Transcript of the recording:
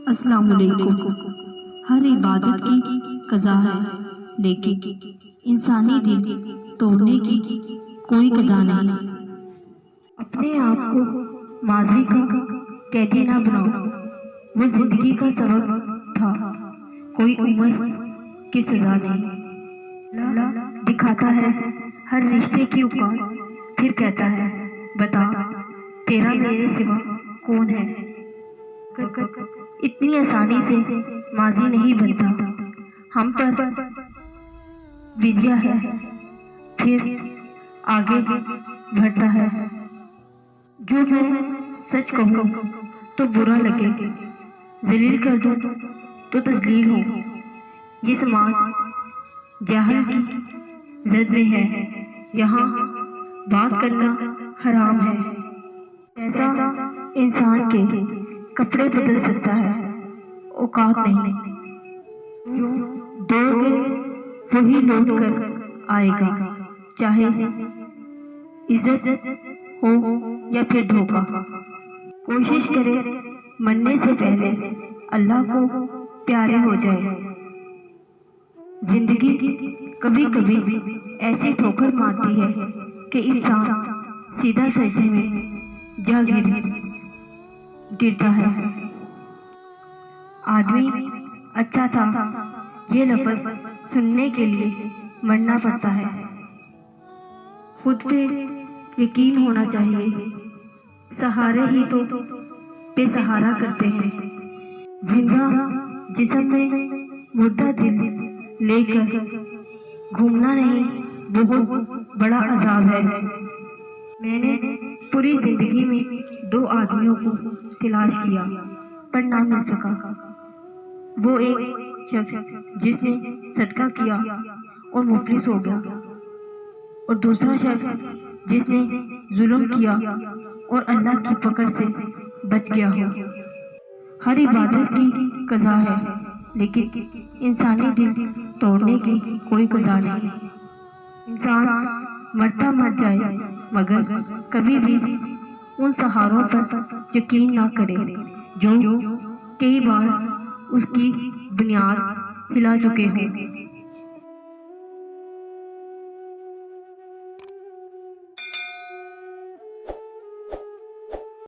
अस्सलाम वालेकुम। हर इबादत की कज़ा है, लेकिन इंसानी दिल तोड़ने की कोई कज़ा नहीं। अपने आप को माजी का कैदी ना बनाओ, वो जिंदगी का सबक था, कोई उम्र की सजा नहीं। अल्लाह दिखाता है हर रिश्ते की औकात, फिर कहता है बता तेरा मेरे सिवा कौन है। इतनी आसानी से माजी नहीं बनता, हम पर विद्या है, फिर आगे बढ़ता है। जो मैं सच कहूँ तो बुरा लगे, जलील कर दूँ तो तस्लील हो। ये समाज जाहल की जद में है, यहाँ बात करना हराम है। ऐसा इंसान के कपड़े बदल सकता है, औकात नहीं। जो दोगे वही लौट कर आएगा, चाहे इज्जत हो या फिर धोखा। कोशिश करे मरने से पहले अल्लाह को प्यारे हो जाए। जिंदगी कभी कभी ऐसी ठोकर मारती है कि इंसान सीधा सजदे में जा गिरता है। आदमी अच्छा था, ये लफ्ज सुनने के लिए मरना पड़ता है। खुद पे यकीन होना चाहिए, सहारे ही तो बेसहारा करते हैं। जिंदा जिस्म में मुर्दा दिल लेकर घूमना नहीं बहुत बड़ा अजाब है। मैंने पूरी जिंदगी में 2 आदमियों को तलाश किया पर ना मिल सका। वो एक शख्स जिसने सदका किया और मुफलिस हो गया, और दूसरा शख्स जिसने जुल्म किया और अल्लाह की पकड़ से बच गया हो। हर इबादत की कज़ा है, लेकिन इंसानी दिल तोड़ने की कोई कज़ा नहीं। इंसान मरता मर जाए, मगर कभी भी उन सहारों पर यकीन ना करे जो कई बार उसकी बुनियाद हिला चुके हों।